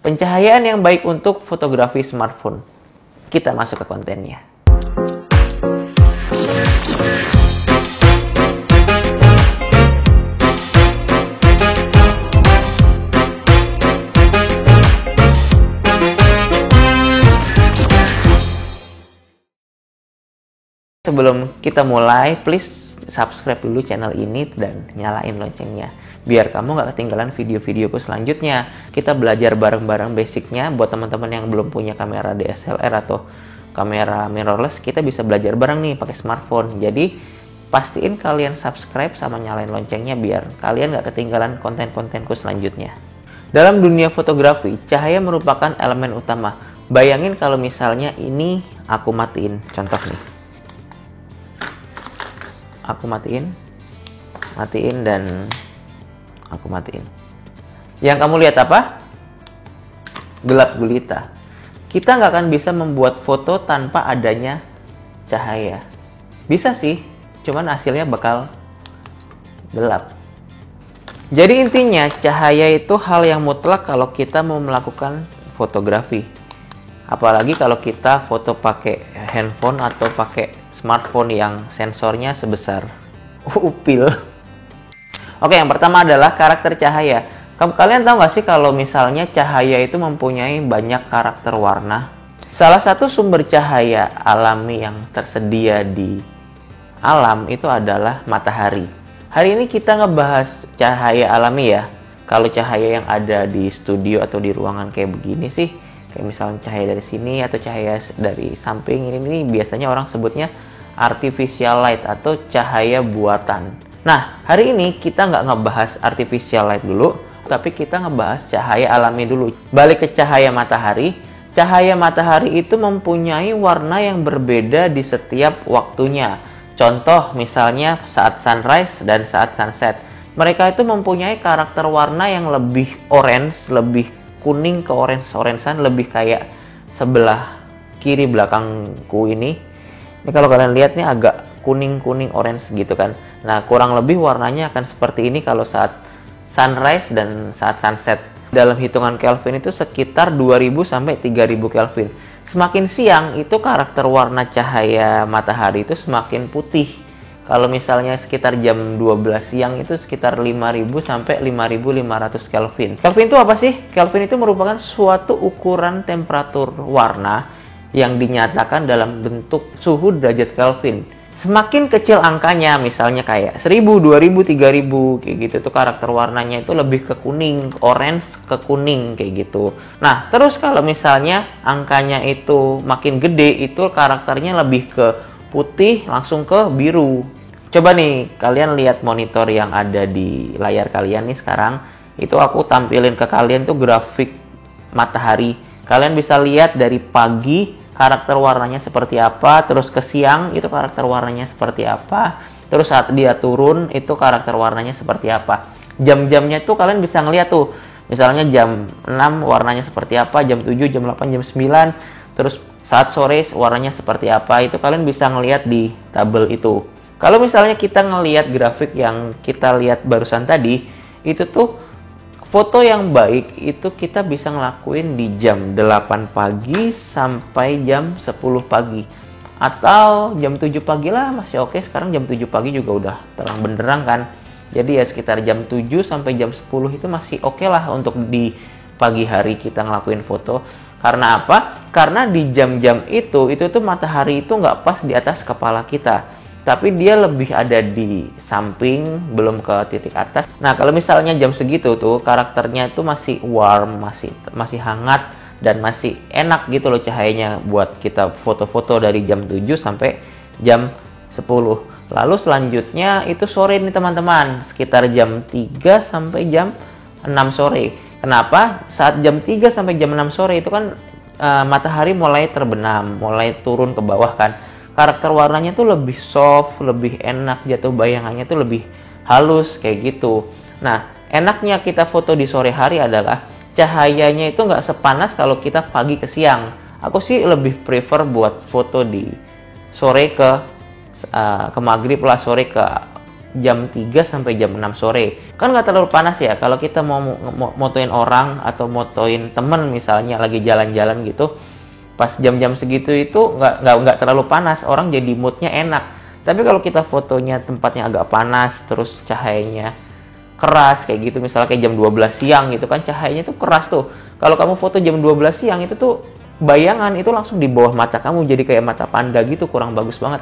Pencahayaan yang baik untuk fotografi smartphone. Kita masuk ke kontennya. Sebelum kita mulai, please subscribe dulu channel ini dan nyalain loncengnya, biar kamu nggak ketinggalan video-videoku selanjutnya. Kita belajar bareng-bareng basicnya. Buat teman-teman yang belum punya kamera DSLR atau kamera mirrorless, kita bisa belajar bareng nih pakai smartphone. Jadi pastiin kalian subscribe sama nyalain loncengnya biar kalian nggak ketinggalan konten-kontenku selanjutnya. Dalam dunia fotografi, cahaya merupakan elemen utama. Bayangin kalau misalnya ini aku matiin, contoh nih. Aku matiin dan aku matiin. Yang kamu lihat apa? Gelap gulita. Kita nggak akan bisa membuat foto tanpa adanya cahaya. Bisa sih, cuman hasilnya bakal gelap. Jadi intinya cahaya itu hal yang mutlak kalau kita mau melakukan fotografi. Apalagi kalau kita foto pakai handphone atau pakai smartphone yang sensornya sebesar upil. Oke, yang pertama adalah karakter cahaya. Kalian tahu nggak sih kalau misalnya cahaya itu mempunyai banyak karakter warna? Salah satu sumber cahaya alami yang tersedia di alam itu adalah matahari. Hari ini kita ngebahas cahaya alami ya. Kalau cahaya yang ada di studio atau di ruangan kayak begini sih, kayak misalnya cahaya dari sini atau cahaya dari samping, ini biasanya orang sebutnya artificial light atau cahaya buatan. Nah, hari ini kita nggak ngebahas artificial light dulu, tapi kita ngebahas cahaya alami dulu. Balik ke cahaya matahari. Cahaya matahari itu mempunyai warna yang berbeda di setiap waktunya. Contoh misalnya saat sunrise dan saat sunset. Mereka itu mempunyai karakter warna yang lebih orange, lebih kuning ke orange-orangean, lebih kayak sebelah kiri belakangku ini. Ini kalau kalian lihat nih agak kuning-kuning orange gitu kan. Nah, kurang lebih warnanya akan seperti ini kalau saat sunrise dan saat sunset. Dalam hitungan Kelvin itu sekitar 2000 sampai 3000 Kelvin. Semakin siang itu karakter warna cahaya matahari itu semakin putih. Kalau misalnya sekitar jam 12 siang itu sekitar 5000 sampai 5500 Kelvin. Kelvin itu apa sih? Kelvin itu merupakan suatu ukuran temperatur warna yang dinyatakan dalam bentuk suhu derajat Kelvin. Semakin kecil angkanya, misalnya kayak 1000, 2000, 3000 kayak gitu, tuh karakter warnanya itu lebih ke kuning, orange ke kuning kayak gitu. Nah, terus kalau misalnya angkanya itu makin gede, itu karakternya lebih ke putih langsung ke biru. Coba nih kalian lihat monitor yang ada di layar kalian nih sekarang. Itu aku tampilin ke kalian tuh grafik matahari. Kalian bisa lihat dari pagi karakter warnanya seperti apa, terus ke siang itu karakter warnanya seperti apa, terus saat dia turun itu karakter warnanya seperti apa. Jam-jamnya tuh kalian bisa ngeliat tuh, misalnya jam 6 warnanya seperti apa, jam 7, jam 8, jam 9, terus saat sore warnanya seperti apa, itu kalian bisa ngeliat di tabel itu. Kalau misalnya kita ngeliat grafik yang kita lihat barusan tadi, itu tuh foto yang baik itu kita bisa ngelakuin di jam 8 pagi sampai jam 10 pagi. Atau jam 7 pagi lah masih oke. Sekarang jam 7 pagi juga udah terang benderang kan. Jadi ya sekitar jam 7 sampai jam 10 itu masih oke lah untuk di pagi hari kita ngelakuin foto. Karena apa? Karena di jam-jam itu tuh matahari itu nggak pas di atas kepala kita. Tapi dia lebih ada di samping, belum ke titik atas. Nah, kalau misalnya jam segitu tuh karakternya itu masih warm, masih hangat dan masih enak gitu loh cahayanya buat kita foto-foto dari jam 7 sampai jam 10. Lalu selanjutnya itu sore nih teman-teman, sekitar jam 3 sampai jam 6 sore. Kenapa? Saat jam 3 sampai jam 6 sore itu kan matahari mulai terbenam, mulai turun ke bawah kan. Karakter warnanya tuh lebih soft, lebih enak, jatuh bayangannya tuh lebih halus kayak gitu. Nah, enaknya kita foto di sore hari adalah cahayanya itu nggak sepanas kalau kita pagi ke siang. Aku sih lebih prefer buat foto di sore ke maghrib lah, sore ke jam 3 sampai jam 6 sore. Kan nggak terlalu panas ya. Kalau kita mau motoin orang atau motoin temen misalnya lagi jalan-jalan gitu, pas jam-jam segitu itu nggak terlalu panas, orang jadi moodnya enak. Tapi kalau kita fotonya tempatnya agak panas, terus cahayanya keras kayak gitu, misalnya kayak jam 12 siang gitu kan, cahayanya tuh keras tuh. Kalau kamu foto jam 12 siang itu tuh bayangan itu langsung di bawah mata kamu, jadi kayak mata panda gitu, kurang bagus banget.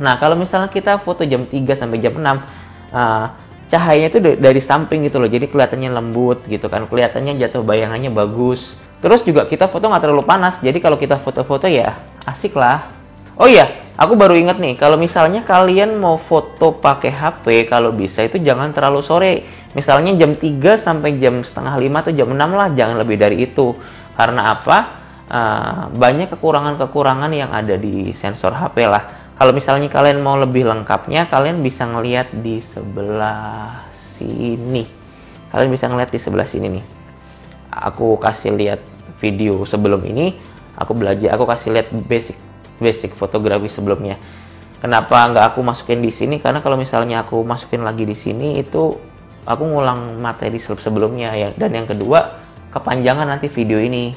Nah, kalau misalnya kita foto jam 3 sampai jam 6, cahayanya itu dari samping gitu loh, jadi kelihatannya lembut gitu kan, kelihatannya jatuh bayangannya bagus. Terus juga kita foto nggak terlalu panas, jadi kalau kita foto-foto ya asik lah. Oh iya, aku baru inget nih, kalau misalnya kalian mau foto pakai HP, kalau bisa itu jangan terlalu sore. Misalnya jam 3 sampai jam setengah 5 atau jam 6 lah, jangan lebih dari itu. Karena apa? Banyak kekurangan-kekurangan yang ada di sensor HP lah. Kalau misalnya kalian mau lebih lengkapnya, kalian bisa ngelihat di sebelah sini. Kalian bisa ngelihat di sebelah sini nih. Aku kasih lihat video sebelum ini, aku kasih lihat basic fotografi sebelumnya. Kenapa nggak aku masukin di sini? Karena kalau misalnya aku masukin lagi di sini itu aku ngulang materi sebelumnya ya. Dan yang kedua, kepanjangan nanti video ini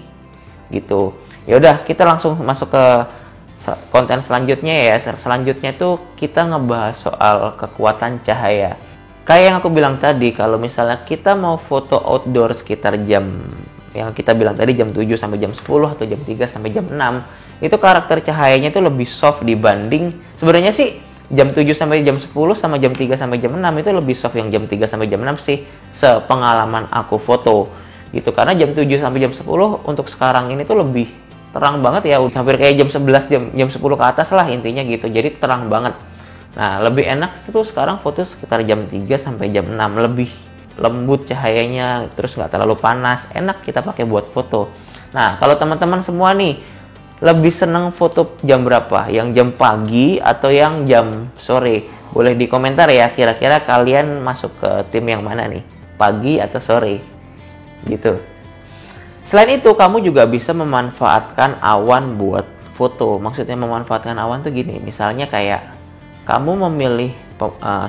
gitu. Ya udah, kita langsung masuk ke konten selanjutnya ya. Selanjutnya itu kita ngebahas soal kekuatan cahaya. Kayak yang aku bilang tadi, kalau misalnya kita mau foto outdoor sekitar jam yang kita bilang tadi jam 7 sampai jam 10 atau jam 3 sampai jam 6, itu karakter cahayanya itu lebih soft dibanding, sebenarnya sih jam 7 sampai jam 10 sama jam 3 sampai jam 6 itu lebih soft yang jam 3 sampai jam 6 sih, sepengalaman aku foto gitu. Karena jam 7 sampai jam 10 untuk sekarang ini tuh lebih terang banget ya, hampir kayak jam 11 jam 10 ke atas lah intinya gitu, jadi terang banget. Nah, lebih enak itu sekarang foto sekitar jam 3 sampai jam 6, lebih lembut cahayanya, terus nggak terlalu panas, enak kita pakai buat foto. Nah, kalau teman-teman semua nih lebih seneng foto jam berapa? Yang jam pagi atau yang jam sore? Boleh di komentar ya, kira-kira kalian masuk ke tim yang mana nih? Pagi atau sore? Gitu. Selain itu, kamu juga bisa memanfaatkan awan buat foto. Maksudnya memanfaatkan awan tuh gini, misalnya kayak kamu memilih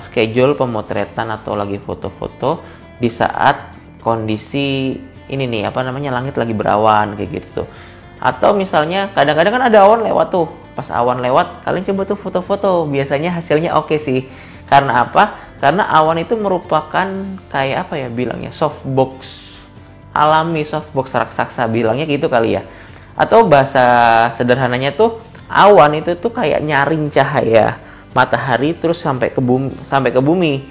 schedule pemotretan atau lagi foto-foto di saat kondisi ini nih, langit lagi berawan kayak gitu tuh. Atau misalnya kadang-kadang kan ada awan lewat tuh. Pas awan lewat, kalian coba tuh foto-foto. Biasanya hasilnya oke sih. Karena apa? Karena awan itu merupakan kayak bilangnya softbox alami, softbox raksasa bilangnya gitu kali ya. Atau bahasa sederhananya tuh awan itu tuh kayak nyaring cahaya matahari terus sampai ke bumi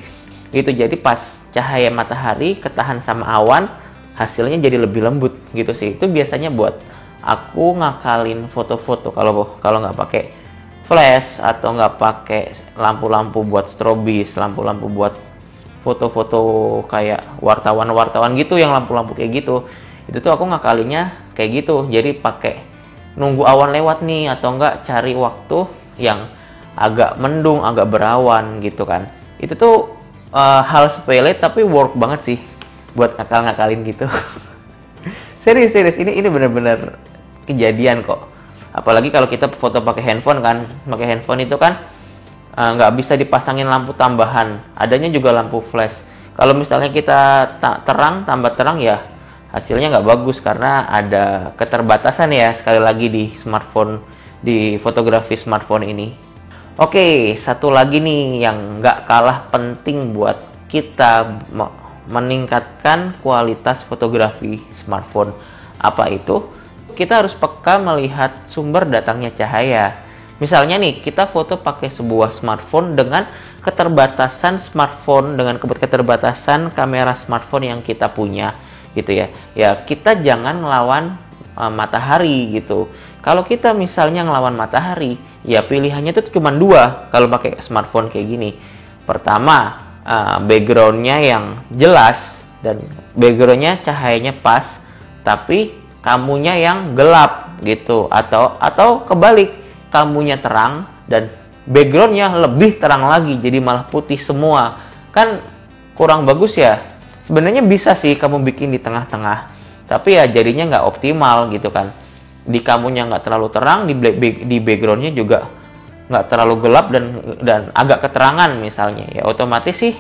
gitu. Jadi pas cahaya matahari ketahan sama awan, hasilnya jadi lebih lembut gitu sih. Itu biasanya buat aku ngakalin foto-foto kalau nggak pakai flash atau nggak pakai lampu-lampu buat strobis, lampu-lampu buat foto-foto kayak wartawan gitu, yang lampu-lampu kayak gitu. Itu tuh aku ngakalinnya kayak gitu. Jadi pakai nunggu awan lewat nih, atau enggak cari waktu yang agak mendung, agak berawan gitu kan. Itu tuh hal sepele tapi work banget sih buat ngakal-ngakalin gitu. serius ini bener-bener kejadian kok. Apalagi kalau kita foto pakai handphone kan. Pakai handphone itu kan nggak bisa dipasangin lampu tambahan, adanya juga lampu flash. Kalau misalnya kita tambah terang ya hasilnya nggak bagus karena ada keterbatasan ya, sekali lagi di smartphone, di fotografi smartphone ini. Oke, satu lagi nih yang nggak kalah penting buat kita meningkatkan kualitas fotografi smartphone. Apa itu? Kita harus peka melihat sumber datangnya cahaya. Misalnya nih, kita foto pakai sebuah smartphone dengan keterbatasan kamera smartphone yang kita punya gitu ya. Ya, kita jangan ngelawan matahari gitu. Kalau kita misalnya ngelawan matahari, ya pilihannya itu cuma dua kalau pakai smartphone kayak gini. Pertama, backgroundnya yang jelas dan backgroundnya cahayanya pas, tapi kamunya yang gelap gitu. Atau kebalik, kamunya terang dan backgroundnya lebih terang lagi, jadi malah putih semua. Kan kurang bagus ya. Sebenarnya bisa sih kamu bikin di tengah-tengah, tapi ya jadinya nggak optimal gitu kan. Di kamunya nggak terlalu terang, di backgroundnya juga nggak terlalu gelap dan agak keterangan misalnya, ya otomatis sih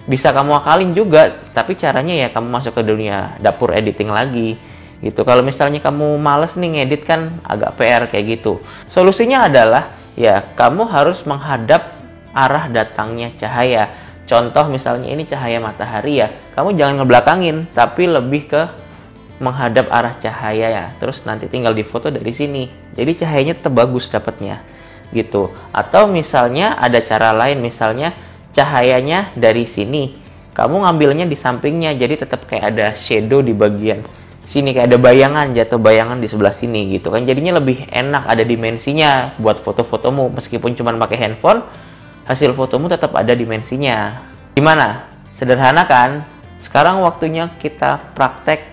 bisa kamu akalin juga. Tapi caranya ya kamu masuk ke dunia dapur editing lagi gitu. Kalau misalnya kamu males nih ngedit, kan agak PR kayak gitu. Solusinya adalah ya kamu harus menghadap arah datangnya cahaya. Contoh misalnya ini cahaya matahari ya, kamu jangan ngebelakangin, tapi lebih ke menghadap arah cahaya ya. Terus nanti tinggal difoto dari sini. Jadi cahayanya tetap bagus dapatnya gitu. Atau misalnya ada cara lain, misalnya cahayanya dari sini, kamu ngambilnya di sampingnya, jadi tetap kayak ada shadow di bagian sini, kayak ada bayangan, jatuh bayangan di sebelah sini gitu kan. Jadinya lebih enak, ada dimensinya buat foto-fotomu. Meskipun cuma pakai handphone, hasil fotomu tetap ada dimensinya. Gimana? Sederhana kan? Sekarang waktunya kita praktek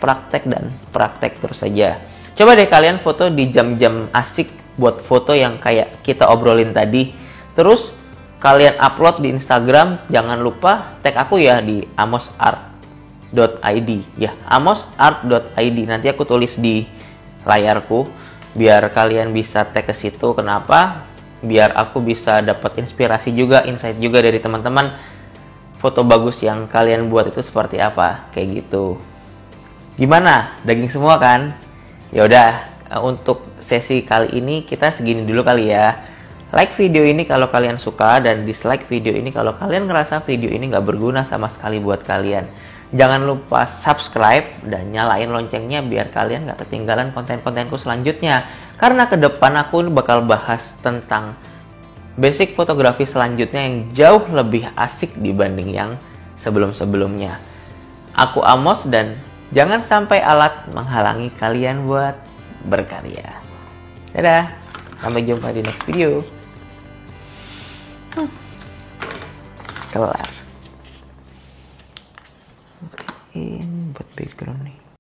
terus saja. Coba deh kalian foto di jam-jam asik buat foto yang kayak kita obrolin tadi. Terus kalian upload di Instagram, jangan lupa tag aku ya di amosart.id ya, amosart.id. Nanti aku tulis di layarku biar kalian bisa tag ke situ. Kenapa? Biar aku bisa dapat inspirasi juga, insight juga dari teman-teman, foto bagus yang kalian buat itu seperti apa, kayak gitu. Gimana? Daging semua kan? Ya udah, untuk sesi kali ini kita segini dulu kali ya. Like video ini kalau kalian suka, dan dislike video ini kalau kalian ngerasa video ini nggak berguna sama sekali buat kalian. Jangan lupa subscribe dan nyalain loncengnya biar kalian nggak ketinggalan konten-kontenku selanjutnya. Karena ke depan aku bakal bahas tentang basic fotografi selanjutnya yang jauh lebih asik dibanding yang sebelum-sebelumnya. Aku Amos, dan jangan sampai alat menghalangi kalian buat berkarya. Dadah, sampai jumpa di next video. Kelar. Buat background nih.